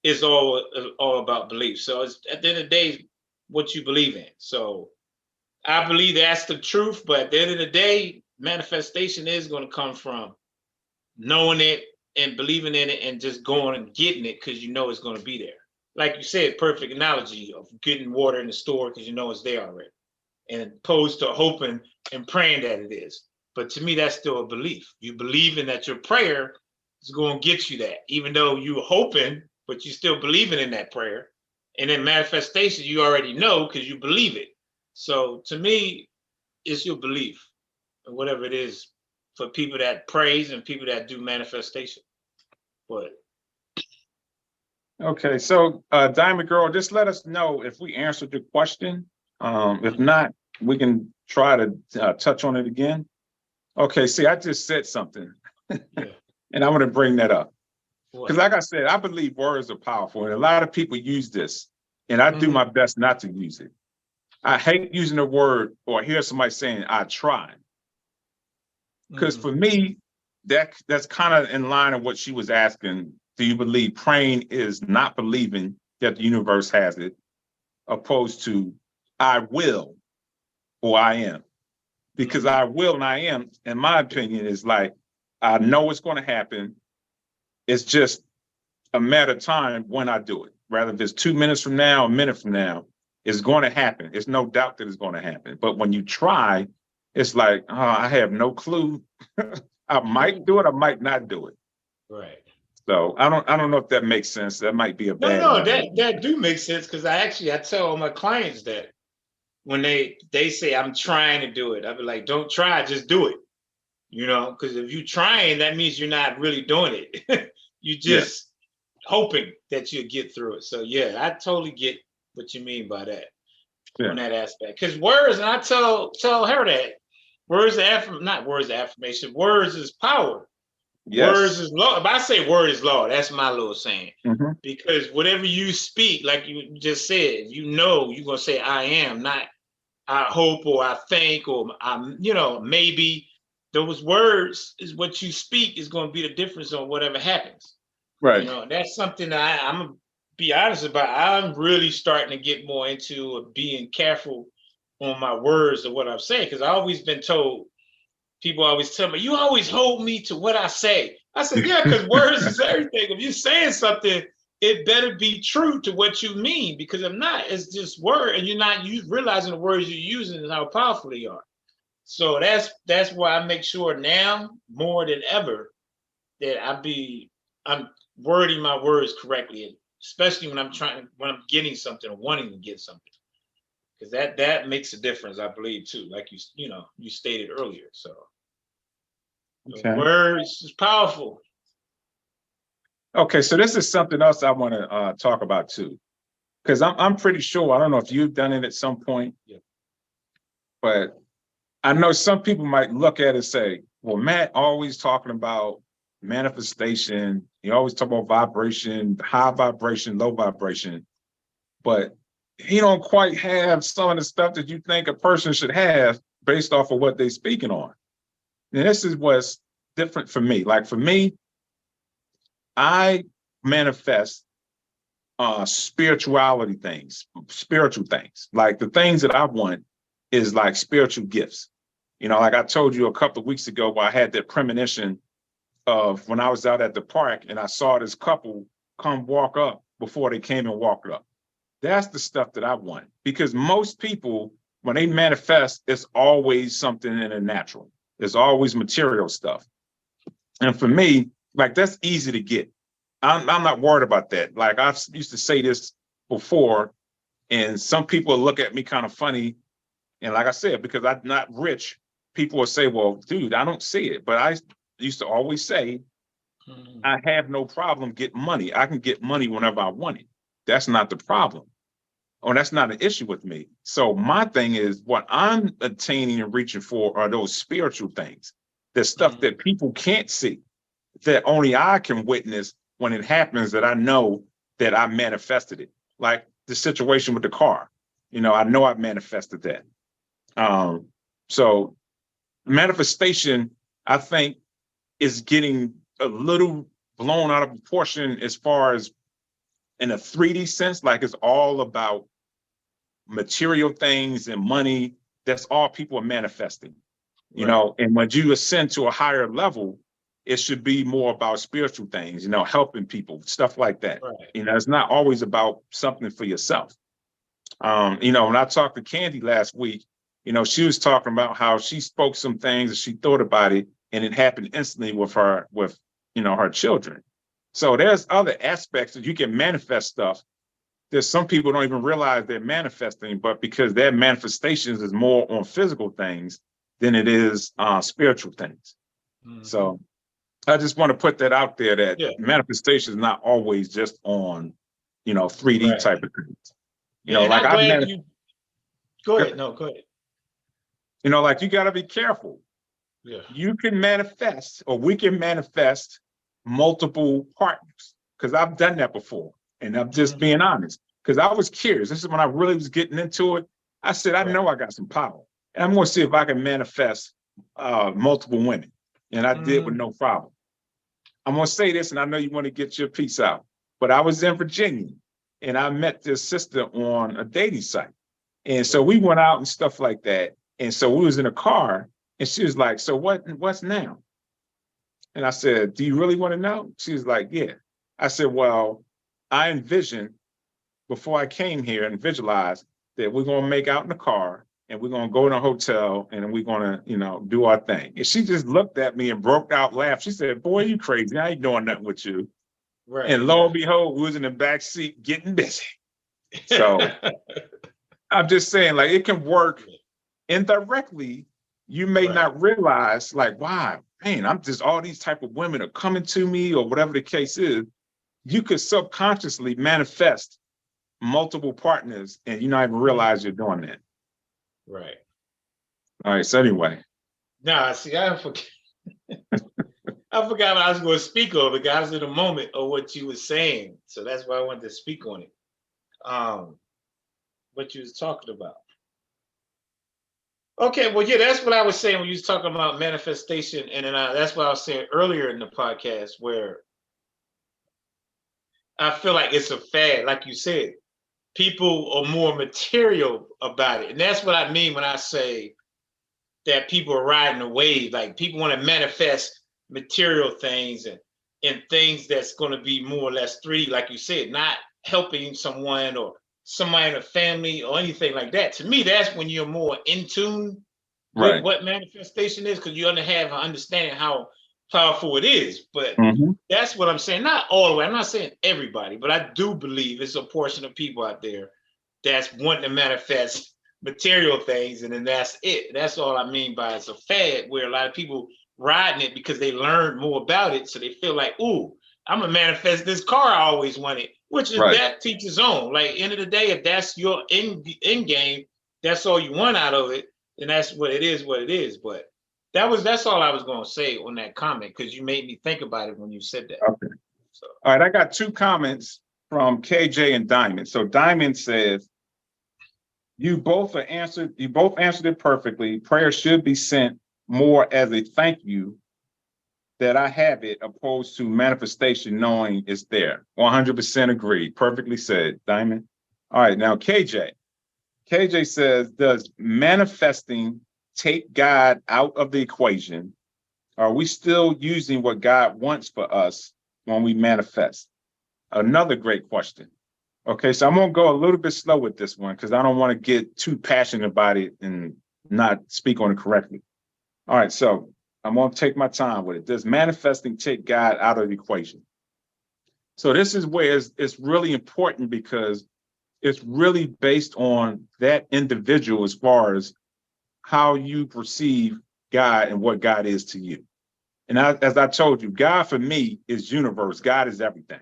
is all about belief. So it's at the end of the day, what you believe in. So I believe that's the truth, but at the end of the day, manifestation is going to come from knowing it and believing in it and just going and getting it because you know it's going to be there. Like you said, perfect analogy of getting water in the store because you know it's there already, and opposed to hoping and praying that it is. But to me, that's still a belief. You believing that your prayer is going to get you that, even though you're hoping, but you still believing in that prayer. And then manifestation, you already know because you believe it. So to me, it's your belief, and whatever it is for people that praise and people that do manifestation. But okay, so Diamond Girl, just let us know if we answered your question. If not, we can try to touch on it again. Okay, see, I just said something, and I want to bring that up. Because like I said, I believe words are powerful, and a lot of people use this, and I do my best not to use it. I hate using the word or hear somebody saying, I tried. Because for me, that's kind of in line of what she was asking. Do you believe praying is not believing that the universe has it, opposed to I will or I am? Because I will and I am, in my opinion, is like, I know it's going to happen. It's just a matter of time when I do it. Rather if it's 2 minutes from now, a minute from now, it's going to happen. It's no doubt that it's going to happen. But when you try, it's like, oh, I have no clue. I might do it, I might not do it. Right. So I don't know if that makes sense. That might be a bad. No, that do make sense because I tell all my clients that when they say I'm trying to do it, I'll be like, don't try, just do it. Because if you're trying, that means you're not really doing it. You just hoping that you'll get through it. So yeah, I totally get what you mean by that on that aspect. Because words, and I tell her that words of affirmation, words is power. Words Yes. is law. If I say word is law, that's my little saying. Hmm. Because whatever you speak, like you just said, you're gonna say I am, not I hope or I think or I'm, maybe. Those words is what you speak is gonna be the difference on whatever happens. Right. That's something that I'm gonna be honest about. I'm really starting to get more into being careful on my words of what I'm saying, because I've always been told, people always tell me, you always hold me to what I say. I said, yeah, because words is everything. If you're saying something, it better be true to what you mean, because if not, it's just word, and you're not realizing the words you're using and how powerful they are. So that's why I make sure now more than ever that I'm wording my words correctly, especially when I'm getting something or wanting to get something, because that makes a difference, I believe, too. Like you stated earlier. So the Okay. words is powerful. Okay. So this is something else I want to talk about too, because I'm pretty sure, I don't know if you've done it at some point, Yeah. but I know some people might look at it and say, well, Matt always talking about manifestation. He always talk about vibration, high vibration, low vibration, but he don't quite have some of the stuff that you think a person should have based off of what they're speaking on. And this is what's different for me. Like for me, I manifest spirituality things, spiritual things. Like the things that I want is like spiritual gifts. Like I told you a couple of weeks ago, where I had that premonition of when I was out at the park and I saw this couple come walk up before they came and walked up. That's the stuff that I want, because most people, when they manifest, it's always something in the natural. It's always material stuff. And for me, like that's easy to get. I'm not worried about that. Like I used to say this before, and some people look at me kind of funny. And like I said, because I'm not rich, people will say, well, dude, I don't see it. But I used to always say, I have no problem getting money. I can get money whenever I want it. That's not the problem. Or that's not an issue with me. So my thing is, what I'm attaining and reaching for are those spiritual things, the stuff that people can't see, that only I can witness when it happens, that I know that I manifested it. Like the situation with the car, I know I manifested that. So manifestation, I think, is getting a little blown out of proportion as far as in a 3D sense, like it's all about material things and money. That's all people are manifesting, and when you ascend to a higher level, it should be more about spiritual things, helping people, stuff like that. Right. It's not always about something for yourself. When I talked to Candy last week, she was talking about how she spoke some things and she thought about it and it happened instantly with her, her children. So there's other aspects that you can manifest stuff. There's some people don't even realize they're manifesting, but because their manifestations is more on physical things than it is spiritual things. Mm-hmm. So I just want to put that out there, that manifestation is not always just on, 3D type of things. Like I'm glad you go ahead. No, go ahead. Like you got to be careful. Yeah. You can manifest, or we can manifest multiple partners, because I've done that before. And I'm just being honest, because I was curious. This is when I really was getting into it. I said, I know I got some power, and I'm going to see if I can manifest multiple women. And I did with no problem. I'm going to say this, and I know you want to get your piece out, but I was in Virginia, and I met this sister on a dating site. And so we went out and stuff like that. And so we was in a car, and she was like, so what's now? And I said, do you really want to know? She was like, yeah. I said, well, I envisioned before I came here and visualized that we're going to make out in the car and we're going to go in a hotel and we're going to, do our thing. And she just looked at me and broke out laughing. She said, boy, you crazy. I ain't doing nothing with you. Right. And lo and behold, we was in the back seat getting busy. So I'm just saying, like, it can work indirectly. You may not realize, like, wow, man, I'm just, all these type of women are coming to me, or whatever the case is. You could subconsciously manifest multiple partners and you not even realize you're doing that. Right. All right. So anyway. Nah, see, I forget. I forgot what I was going to speak on, but I was in a moment of what you were saying. So that's why I wanted to speak on it. What you was talking about. Okay, well, yeah, that's what I was saying when you was talking about manifestation. And then that's what I was saying earlier in the podcast, where I feel like it's a fad, like you said. People are more material about it. And that's what I mean when I say that people are riding a wave. Like people want to manifest material things and things that's going to be more or less 3D, like you said, not helping someone or somebody in a family or anything like that. To me, that's when you're more in tune with Right. what manifestation is, because you're going to have an understanding how powerful it is. But Mhm. that's what I'm saying. Not all the way. I'm not saying everybody, but I do believe it's a portion of people out there that's wanting to manifest material things, and then that's it. That's all I mean by it's a fad, where a lot of people riding it because they learned more about it, so they feel like, ooh, I'm gonna manifest this car I always wanted, which is Right. that teaches own. Like end of the day, if that's your end game, that's all you want out of it, then that's what it is. What it is. But that's all I was gonna say on that comment, because you made me think about it when you said that. Okay. So All right. I got 2 comments from KJ and Diamond. So Diamond says, you both answered it perfectly. Prayer should be sent more as a thank you that I have it, opposed to manifestation knowing it's there. 100% agree. Perfectly said, Diamond. All right, now KJ. KJ says, does manifesting take God out of the equation? Are we still using what God wants for us when we manifest? Another great question. Okay, so I'm gonna go a little bit slow with this one because I don't want to get too passionate about it and not speak on it correctly. All right, so I'm gonna take my time with it. Does manifesting take God out of the equation? So this is where it's really important, because it's really based on that individual as far as how you perceive God and what God is to you. And as I told you, God for me is universe. God is everything.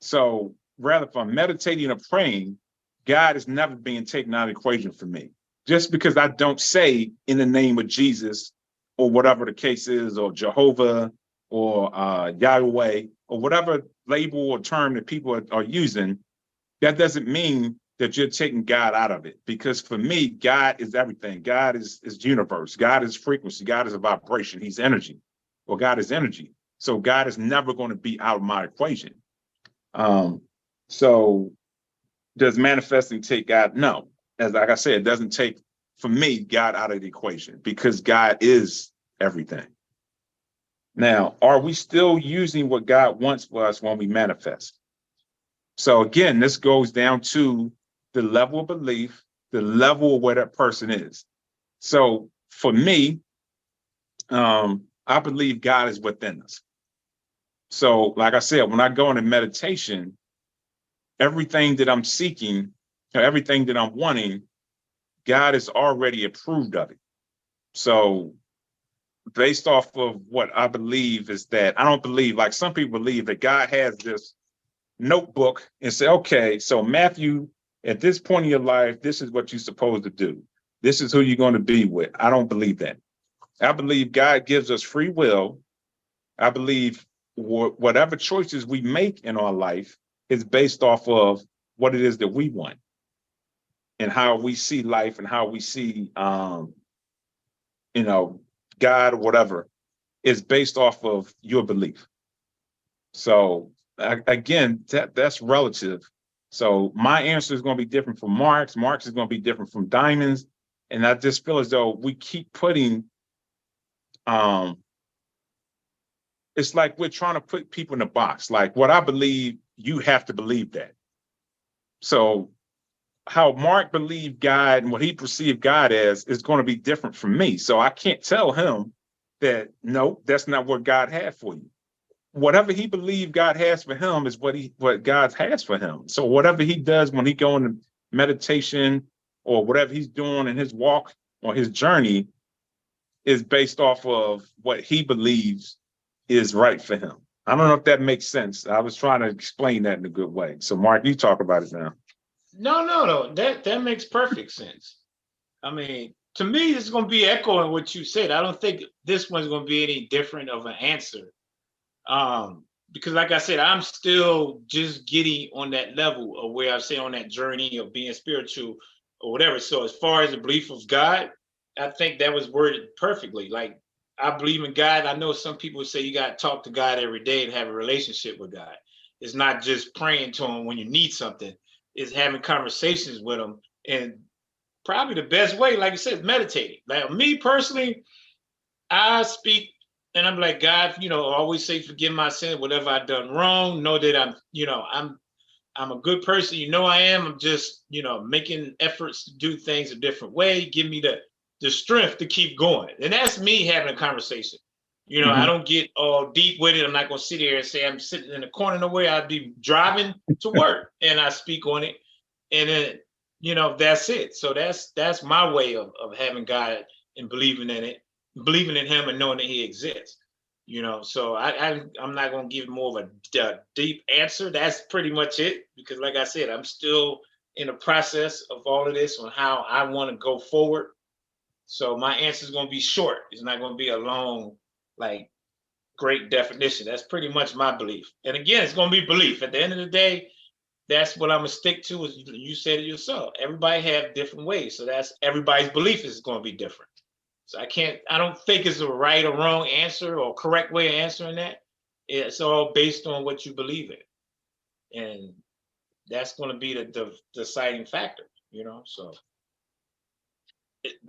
So rather, if I'm meditating or praying, God is never being taken out of the equation for me. Just because I don't say in the name of Jesus or whatever the case is, or Jehovah or Yahweh or whatever label or term that people are using, that doesn't mean that you're taking God out of it. Because for me, God is everything. God is universe. God is frequency. God is a vibration. He's energy. Well, God is energy. So God is never going to be out of my equation. So does manifesting take God? No. As like I said, it doesn't take, for me, God out of the equation, because God is everything. Now, are we still using what God wants for us when we manifest? So again, this goes down to the level of belief, the level of where that person is. So for me, I believe God is within us. So like I said, when I go into meditation, everything that I'm seeking, everything that I'm wanting, God has already approved of it. So based off of what I believe is that, I don't believe, like some people believe that God has this notebook and say, okay, so Matthew, at this point in your life, this is what you're supposed to do. This is who you're going to be with. I don't believe that. I believe God gives us free will. I believe whatever choices we make in our life is based off of what it is that we want and how we see life and how we see, God or whatever is based off of your belief. So again, that's relative. So my answer is going to be different from Mark's. Mark's is going to be different from Diamond's. And I just feel as though we keep putting, it's like we're trying to put people in a box. Like what I believe, you have to believe that. So how Mark believed God and what he perceived God as is going to be different from me. So I can't tell him that, no, that's not what God had for you. Whatever he believed God has for him is what God has for him. So whatever he does when he go into meditation or whatever he's doing in his walk or his journey is based off of what he believes is right for him. I don't know if that makes sense. I was trying to explain that in a good way. So Mark, you talk about it now. no. That makes perfect sense. I mean, To me, it's going to be echoing what you said. I don't think this one's going to be any different of an answer. Because like I said, I'm still just getting on that level of where I say on that journey of being spiritual or whatever. So as far as the belief of God, I think that was worded perfectly. Like, I believe in God. I know some people say you got to talk to God every day and have a relationship with God. It's not just praying to him when you need something. It's having conversations with him. And probably the best way, like you said, meditating. Like me personally, I speak and I'm like, God, always say, forgive my sin, whatever I've done wrong. Know that I'm a good person. I am. I'm just, making efforts to do things a different way. Give me the strength to keep going. And that's me having a conversation. I don't get all deep with it. I'm not going to sit here and say I'm sitting in the corner nowhere. I'd be driving to work and I speak on it. And then, that's it. So that's my way of having God and believing in it, believing in him and knowing that he exists. So I'm not going to give more of a deep answer. That's pretty much it, because like I said, I'm still in the process of all of this on how I want to go forward. So my answer is going to be short. It's not going to be a long, like, great definition. That's pretty much my belief. And again, it's going to be belief. At the end of the day, that's what I'm going to stick to. Is you said it yourself. Everybody have different ways. So that's everybody's belief is going to be different. So I don't think it's a right or wrong answer or correct way of answering that. It's all based on what you believe in. And that's going to be the deciding factor, so.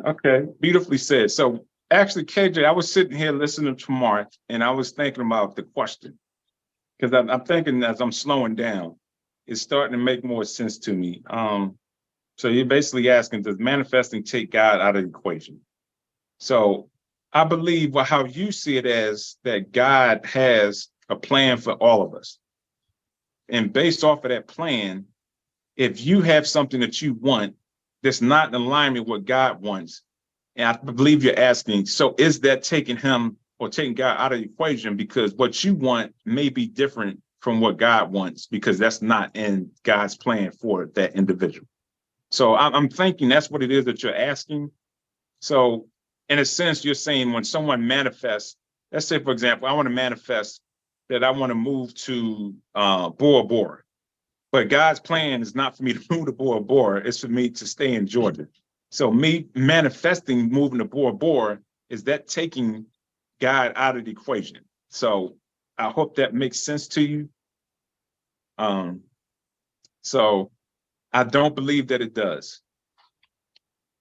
Okay, beautifully said. So actually, KJ, I was sitting here listening to Mark and I was thinking about the question, because I'm thinking as I'm slowing down, it's starting to make more sense to me. So you're basically asking, does manifesting take God out of the equation? So I believe how you see it as that God has a plan for all of us. And based off of that plan, if you have something that you want that's not in alignment with what God wants, and I believe you're asking, so is that taking him or taking God out of the equation? Because what you want may be different from what God wants, because that's not in God's plan for that individual. So I'm thinking that's what it is that you're asking. So in a sense, you're saying when someone manifests, let's say, for example, I want to manifest that I want to move to Bora Bora. But God's plan is not for me to move to Bora Bora. It's for me to stay in Georgia. So me manifesting moving to Bora Bora, is that taking God out of the equation? So I hope that makes sense to you. So I don't believe that it does.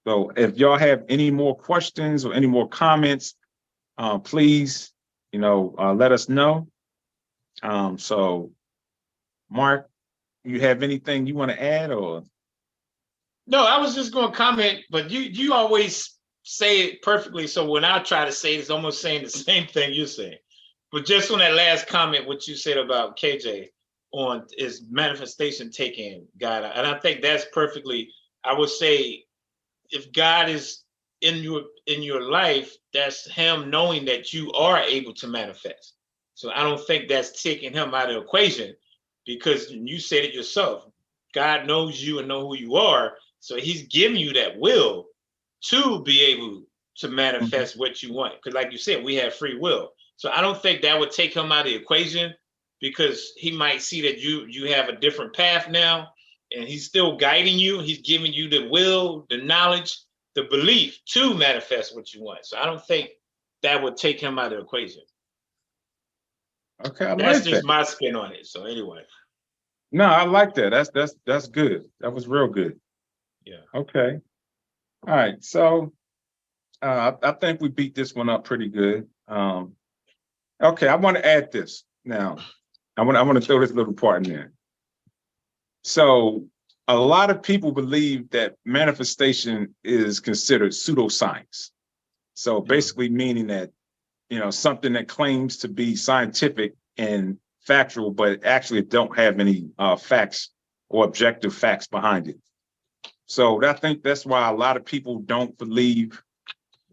So if y'all have any more questions or any more comments, please, let us know. So Mark, you have anything you want to add or? No, I was just going to comment, but you always say it perfectly. So when I try to say it, it's almost saying the same thing you're saying. But just on that last comment, what you said about KJ on is manifestation taking God, and I think that's perfectly. I would say, if God is in your life, that's him knowing that you are able to manifest. So I don't think that's taking him out of the equation, because you said it yourself. God knows you and know who you are. So he's giving you that will to be able to manifest what you want. Because like you said, we have free will. So I don't think that would take him out of the equation, because he might see that you have a different path now, and he's still guiding you. He's giving you the will, the knowledge, the belief to manifest what you want. So I don't think that would take him out of the equation. Okay, That's just my spin on it. So anyway. No, I like that. That's good. That was real good. Yeah. Okay. All right. So I think we beat this one up pretty good. Okay, I want to add this now. I want to throw this little part in there. So a lot of people believe that manifestation is considered pseudoscience. So basically meaning that, something that claims to be scientific and factual, but actually don't have any facts or objective facts behind it. So I think that's why a lot of people don't believe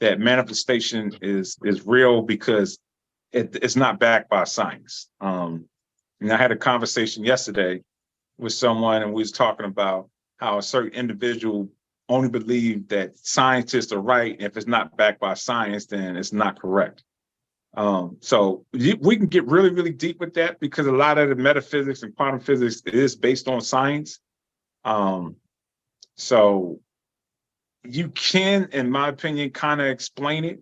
that manifestation is real, because it's not backed by science. And I had a conversation yesterday with someone, and we was talking about how a certain individual only believe that scientists are right. If it's not backed by science, then it's not correct. So we can get really, really deep with that because a lot of the metaphysics and quantum physics is based on science. So you can, in my opinion, kind of explain it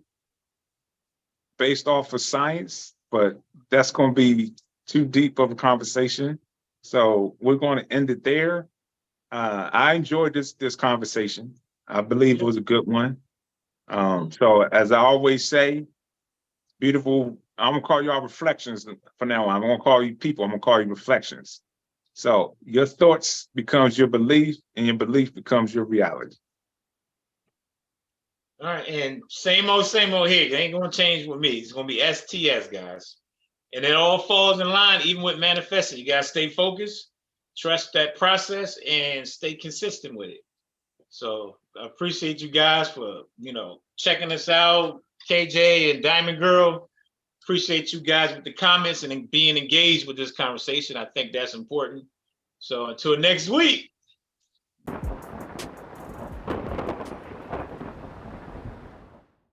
based off of science, but that's going to be too deep of a conversation. So we're going to end it there. I enjoyed this conversation. I believe it was a good one. So as I always say, beautiful, I'm gonna call y'all reflections for now on. I'm gonna call you people, I'm gonna call you reflections. So your thoughts becomes your belief, and your belief becomes your reality. All right, and same old here. It ain't gonna change with me. It's gonna be STS, guys. And it all falls in line, even with manifesting. You gotta stay focused, trust that process, and stay consistent with it. So I appreciate you guys for checking us out. KJ and Diamond Girl, appreciate you guys with the comments and being engaged with this conversation. I think that's important. So until next week.